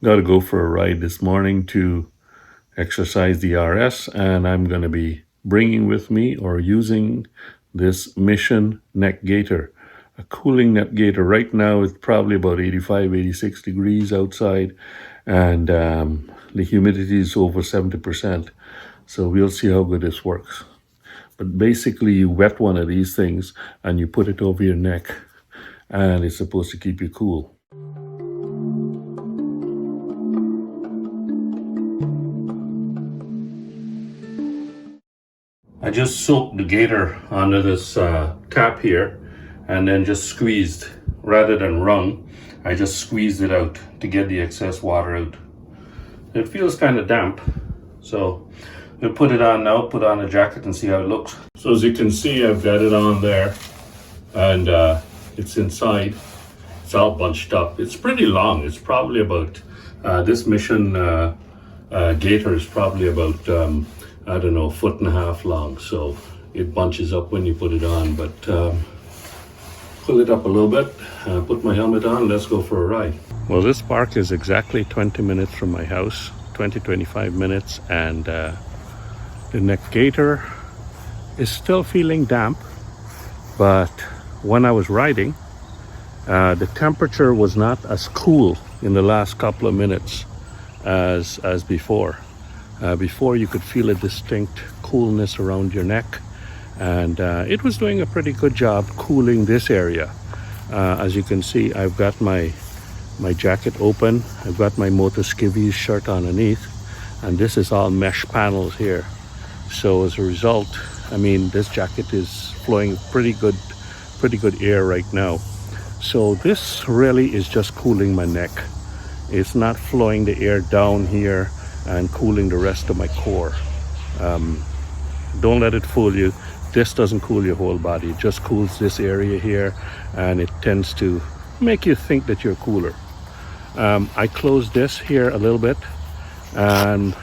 Got to go for a ride this morning to exercise the RS, and I'm going to be bringing with me or using this Mission Neck Gaiter, a cooling neck gaiter. Right now it's probably about 85, 86 degrees outside, and the humidity is over 70%. So we'll see how good this works. But basically, you wet one of these things and you put it over your neck, and it's supposed to keep you cool. I just soaked the gaiter under this tap here and then just squeezed. Rather than wrung, I just squeezed it out to get the excess water out. It feels kind of damp, so we'll put it on now, put on a jacket and see how it looks. So as you can see, I've got it on there, and it's inside. It's all bunched up. It's pretty long. It's probably about, this Mission gaiter is probably about, I don't know, 1.5 feet long. So it bunches up when you put it on, but pull it up a little bit, put my helmet on, let's go for a ride. Well, this park is exactly 20 minutes from my house, 25 minutes, and the neck gaiter is still feeling damp, but when I was riding, the temperature was not as cool in the last couple of minutes as before. Before you could feel a distinct coolness around your neck, and it was doing a pretty good job cooling this area. As you can see, I've got my jacket open, I've got my motor skivvies shirt underneath, and this is all mesh panels here. So as a result, I mean, this jacket is flowing pretty good air right now. So this really is just cooling my neck. It's not flowing the air down here and cooling the rest of my core. Don't let it fool you. This doesn't cool your whole body. It just cools this area here, and it tends to make you think that you're cooler. I closed this here a little bit, and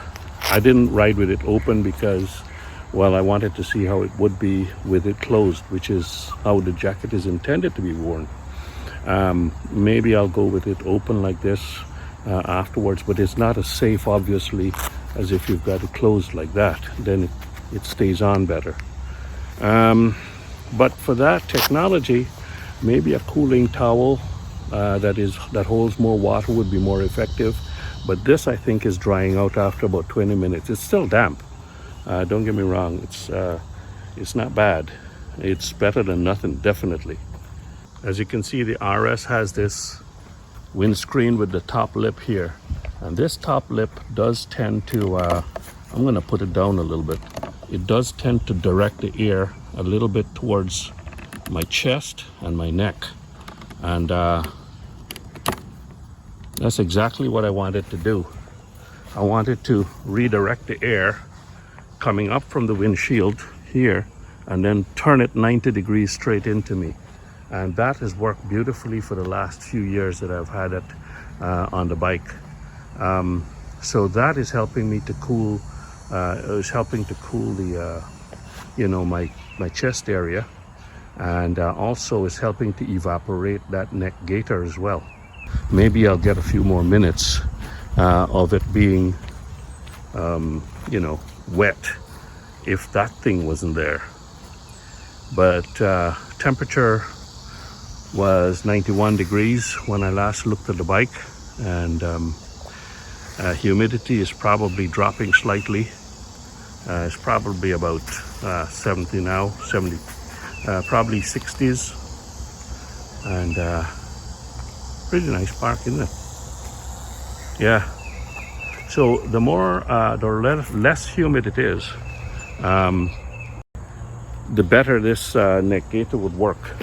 I didn't ride with it open because, well, I wanted to see how it would be with it closed, which is how the jacket is intended to be worn. Maybe I'll go with it open like this afterwards, but it's not as safe, obviously, as if you've got it closed like that. Then it stays on better. But for that technology, maybe a cooling towel that holds more water would be more effective. But this, I think, is drying out after about 20 minutes. It's still damp. Don't get me wrong. It's not bad. It's better than nothing, definitely. As you can see, the RS has this windscreen with the top lip here, and this top lip does tend to I'm going to put it down a little bit. It does tend to direct the air a little bit towards my chest and my neck, and that's exactly what I wanted to do. I wanted to redirect the air coming up from the windshield here and then turn it 90 degrees straight into me. And that has worked beautifully for the last few years that I've had it on the bike. So that is helping me to cool, the, my chest area, and also is helping to evaporate that neck gaiter as well. Maybe I'll get a few more minutes of it being, wet if that thing wasn't there. But temperature was 91 degrees when I last looked at the bike, and humidity is probably dropping slightly. It's probably about 70 now, probably 60s, and pretty nice park, isn't it? Yeah. So the less humid it is, the better this neck gaiter would work.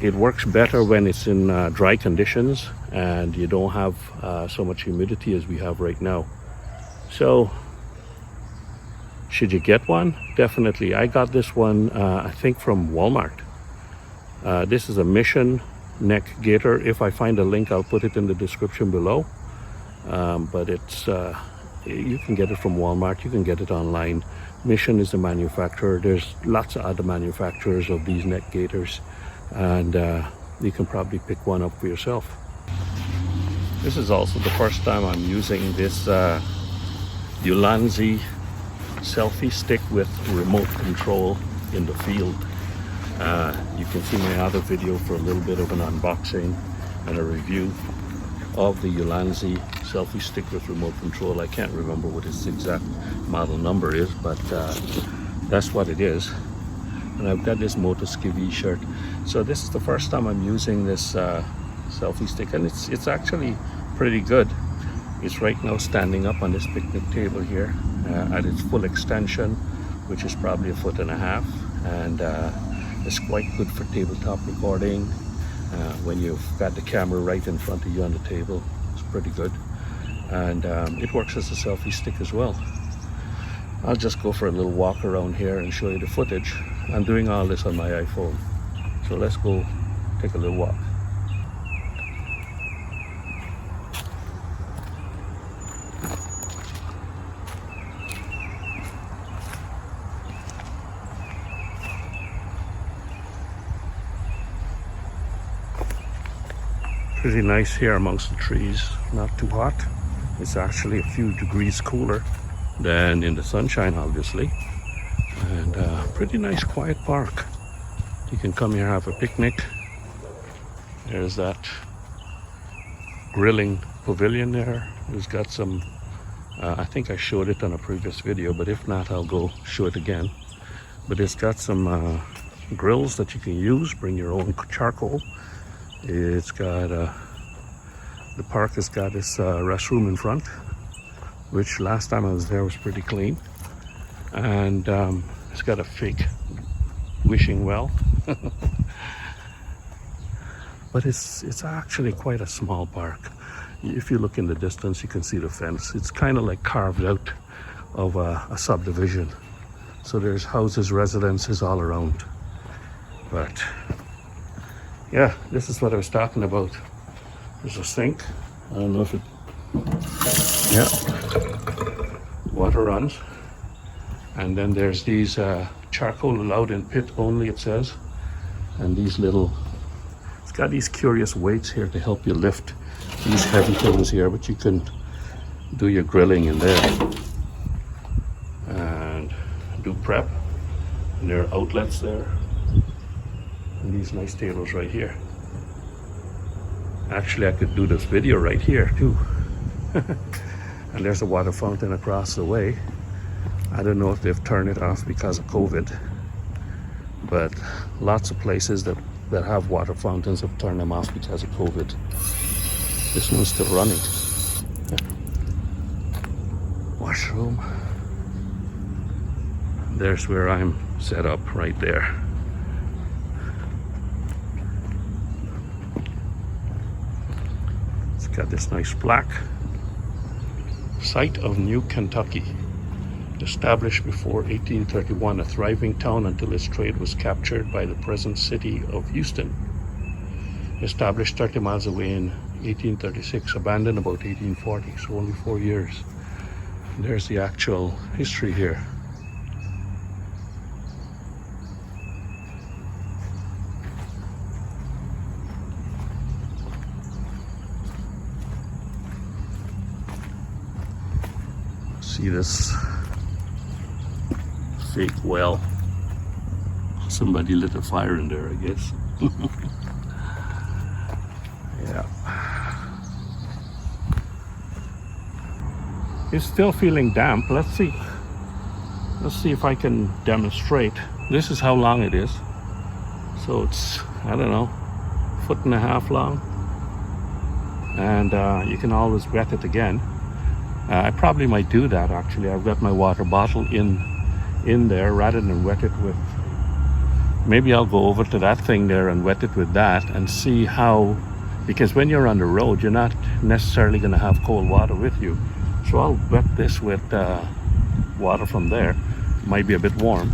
It works better when it's in dry conditions and you don't have so much humidity as we have right now. So should you get one? Definitely. I got this one, I think, from Walmart. This is a Mission Neck Gaiter. If I find a link, I'll put it in the description below. But it's you can get it from Walmart. You can get it online. Mission is the manufacturer. There's lots of other manufacturers of these neck gaiters, and you can probably pick one up for yourself. This is also the first time I'm using this Ulanzi Selfie stick with remote control in the field. You can see my other video for a little bit of an unboxing and a review of the Ulanzi Selfie stick with remote control. I can't remember what its exact model number is, but that's what it is. And I've got this Moto Skivvy shirt. So this is the first time I'm using this selfie stick, and it's actually pretty good. It's right now standing up on this picnic table here at its full extension, which is probably 1.5 feet, and it's quite good for tabletop recording. When you've got the camera right in front of you on the table, it's pretty good. And it works as a selfie stick as well. I'll just go for a little walk around here and show you the footage. I'm doing all this on my iPhone. So let's go take a little walk. Pretty nice here amongst the trees, not too hot. It's actually a few degrees cooler than in the sunshine, obviously. And pretty nice quiet park. You can come here, have a picnic. There's that grilling pavilion there. It's got some, I think I showed it on a previous video, but if not, I'll go show it again. But it's got some grills that you can use, bring your own charcoal. It's got, the park has got this restroom in front, which last time I was there was pretty clean. And it's got a fake wishing well. But it's actually quite a small park. If you look in the distance, you can see the fence. It's kind of like carved out of a subdivision. So there's houses, residences all around. But yeah, this is what I was talking about. There's a sink. I don't know if it, yeah, water runs. And then there's these charcoal allowed in pit only, it says. And these little, it's got these curious weights here to help you lift these heavy things here, but you can do your grilling in there and do prep. And there are outlets there. And these nice tables right here. Actually, I could do this video right here too. And there's a water fountain across the way. I don't know if they've turned it off because of COVID, but lots of places that have water fountains have turned them off because of COVID. This one's still running. Washroom. There's where I'm set up right there. It's got this nice plaque. Site of New Kentucky. Established before 1831, a thriving town until its trade was captured by the present city of Houston. Established 30 miles away in 1836, abandoned about 1840, so only 4 years. And there's the actual history here. See this fake well. Somebody lit a fire in there, I guess. Yeah. It's still feeling damp. Let's see if I can demonstrate. This is how long it is. So it's, I don't know, 1.5 feet long. And you can always wet it again. I probably might do that actually. I've got my water bottle in there rather than wet it with, maybe I'll go over to that thing there and wet it with that and see how, because when you're on the road you're not necessarily going to have cold water with you. So I'll wet this with water from there. It might be a bit warm,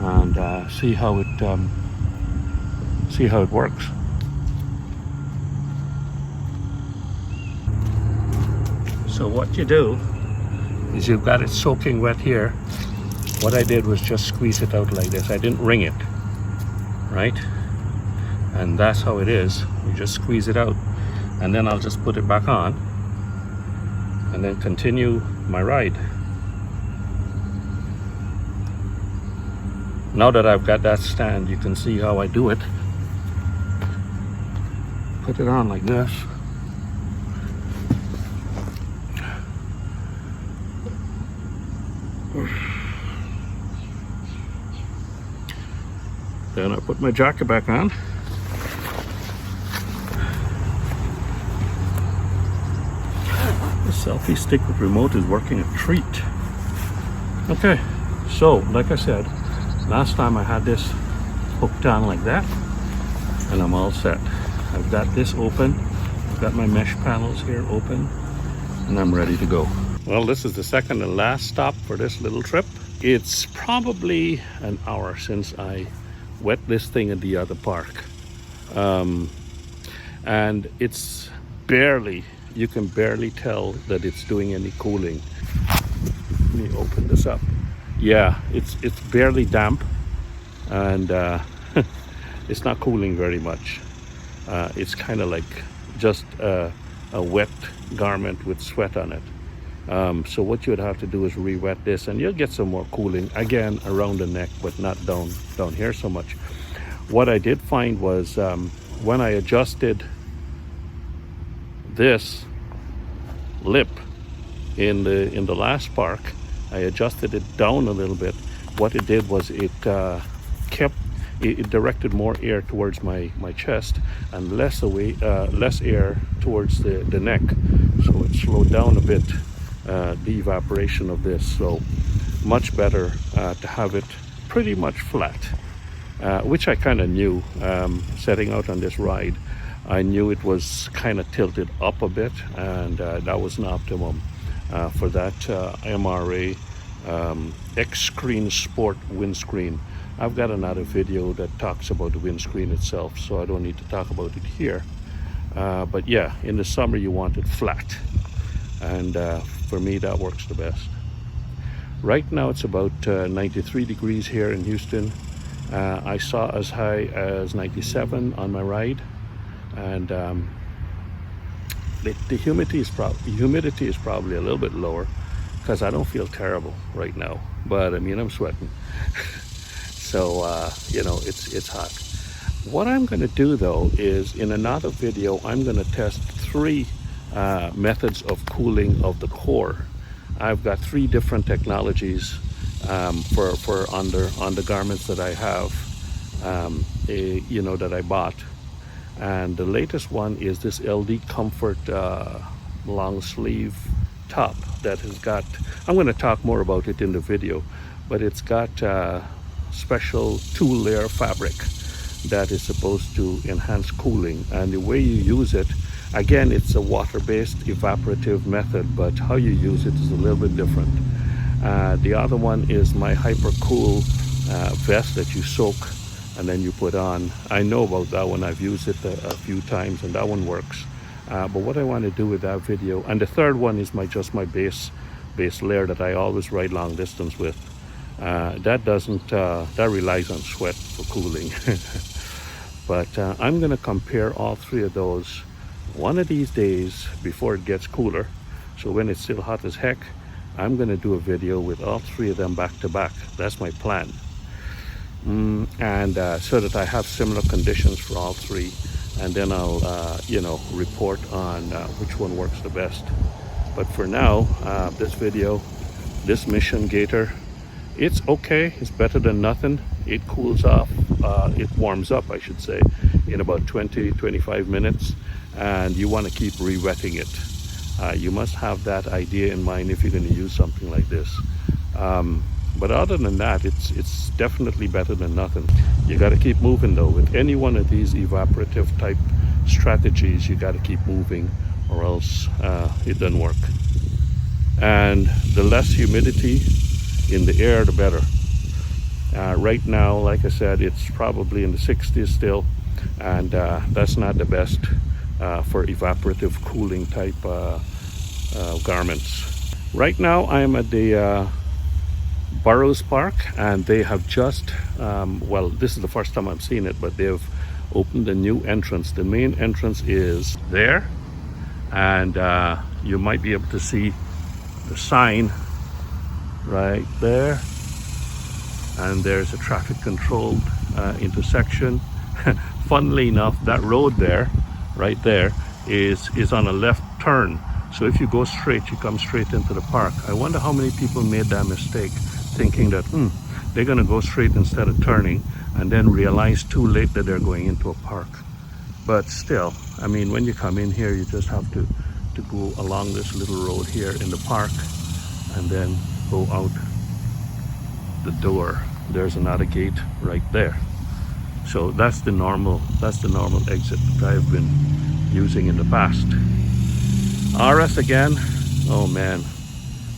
and see how it works. So what you do is you've got it soaking wet here. What I did was just squeeze it out like this. I didn't wring it, right? And that's how it is. You just squeeze it out. and then I'll just put it back on and then continue my ride. Now that I've got that stand, you can see how I do it. Put it on like this. Then I put my jacket back on. The selfie stick with remote is working a treat. Okay, so like I said, last time I had this hooked on like that, and I'm all set. I've got this open, I've got my mesh panels here open, and I'm ready to go. Well, this is the second and last stop for this little trip. It's probably an hour since I wet this thing at the other park. And it's barely, you can barely tell that it's doing any cooling. Let me open this up. Yeah, it's barely damp, and it's not cooling very much. It's kind of like just a wet garment with sweat on it. So what you would have to do is re-wet this, and you'll get some more cooling again around the neck, but not down here so much. What I did find was when I adjusted this lip in the last park, I adjusted it down a little bit. What it did was it directed more air towards my chest and less air towards the neck. So it slowed down a bit the evaporation of this. So much better to have it pretty much flat, which I kind of knew setting out on this ride. I knew it was kind of tilted up a bit, and that was an optimum for that MRA X-Creen Sport windscreen. I've got another video that talks about the windscreen itself, so I don't need to talk about it here. But yeah, in the summer you want it flat, and for me that works the best. Right now it's about 93 degrees here in Houston. I saw as high as 97 on my ride, and the humidity is probably a little bit lower because I don't feel terrible right now, but I mean I'm sweating. So you know, it's hot. What I'm going to do though is in another video I'm going to test 3 methods of cooling of the core. I've got 3 different technologies for undergarments that I have, you know, that I bought. And the latest one is this LD Comfort long sleeve top that has got, I'm going to talk more about it in the video, but it's got special 2-layer fabric that is supposed to enhance cooling. And the way you use it, again, it's a water-based evaporative method, but how you use it is a little bit different. The other one is my hyper cool vest that you soak and then you put on. I know about that one, I've used it a few times, and that one works. But what I want to do with that video, and the third one is just my base layer that I always ride long distance with. That relies on sweat for cooling. But I'm going to compare all 3 of those one of these days before it gets cooler. So when it's still hot as heck, I'm going to do a video with all 3 of them back to back. That's my plan. And so that I have similar conditions for all 3, and then I'll you know, report on which one works the best. But for now, this video, this Mission Gaiter, it's okay. It's better than nothing. It cools off, it warms up I should say, in about 20-25 minutes, and you want to keep re-wetting it. You must have that idea in mind if you're going to use something like this. But other than that, it's definitely better than nothing. You got to keep moving though. With any one of these evaporative type strategies, you got to keep moving, or else it doesn't work. And the less humidity in the air, the better. Right now, like I said, it's probably in the 60s still, and that's not the best for evaporative cooling type garments. Right now I'm at the Burroughs Park, and they have just well, this is the first time I'm seeing it, but they've opened a new entrance. The main entrance is there, and you might be able to see the sign right there, and there's a traffic controlled intersection. Funnily enough, that road there, right there, is on a left turn. So if you go straight, you come straight into the park. I wonder how many people made that mistake, thinking that they're gonna go straight instead of turning, and then realize too late that they're going into a park. But still, I mean, when you come in here, you just have to go along this little road here in the park, and then go out the door. There's another gate right there. So that's the normal exit that I've been using in the past. RS again. Oh man,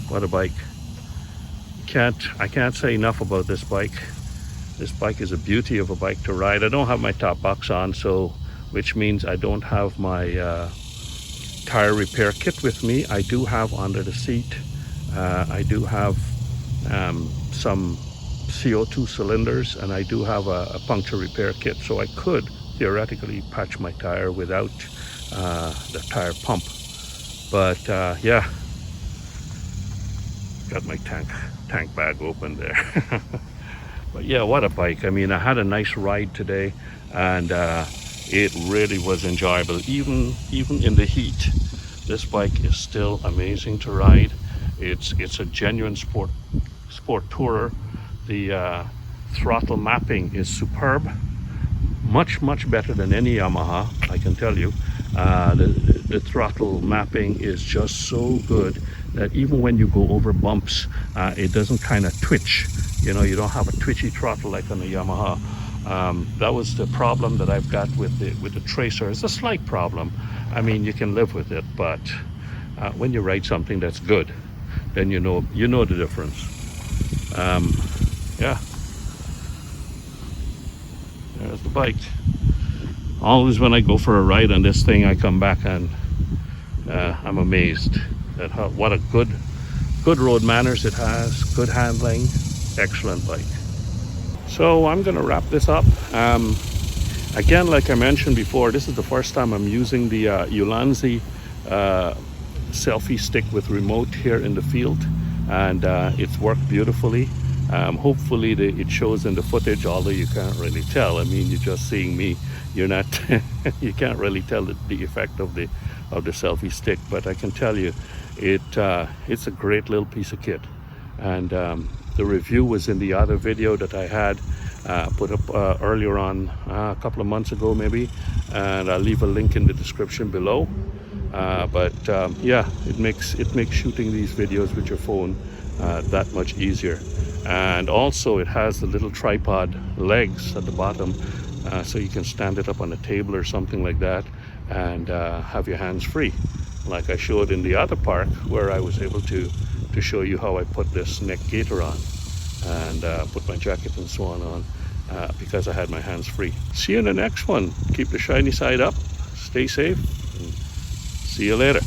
what a bike. I can't say enough about this bike. This bike is a beauty of a bike to ride. I don't have my top box on, so which means I don't have my tire repair kit with me. I do have under the seat, I do have some CO2 cylinders, and I do have a puncture repair kit, so I could theoretically patch my tire without the tire pump. But yeah, got my tank bag open there. But yeah, what a bike. I mean, I had a nice ride today, and it really was enjoyable. Even in the heat, this bike is still amazing to ride. It's a genuine sport tourer. The throttle mapping is superb, much better than any Yamaha, I can tell you. The throttle mapping is just so good that even when you go over bumps, it doesn't kind of twitch. You know, you don't have a twitchy throttle like on the Yamaha. That was the problem that I've got with the Tracer. It's a slight problem. I mean, you can live with it, but when you ride something that's good, then you know the difference. Yeah, there's the bike. Always when I go for a ride on this thing, I come back and I'm amazed at what a good road manners it has, good handling, excellent bike. So I'm gonna wrap this up. Again, like I mentioned before, this is the first time I'm using the Ulanzi selfie stick with remote here in the field, and it's worked beautifully. Hopefully it shows in the footage, although you can't really tell. I mean, you're just seeing me. You're not you can't really tell the effect of the selfie stick, but I can tell you it's a great little piece of kit. And the review was in the other video that I had put up earlier on, a couple of months ago maybe, and I'll leave a link in the description below. Yeah, it makes shooting these videos with your phone that much easier. And also it has the little tripod legs at the bottom, so you can stand it up on a table or something like that, and have your hands free, like I showed in the other park, where I was able to show you how I put this neck gaiter on, and put my jacket and so on, because I had my hands free. See you in the next one. Keep the shiny side up, stay safe, and see you later.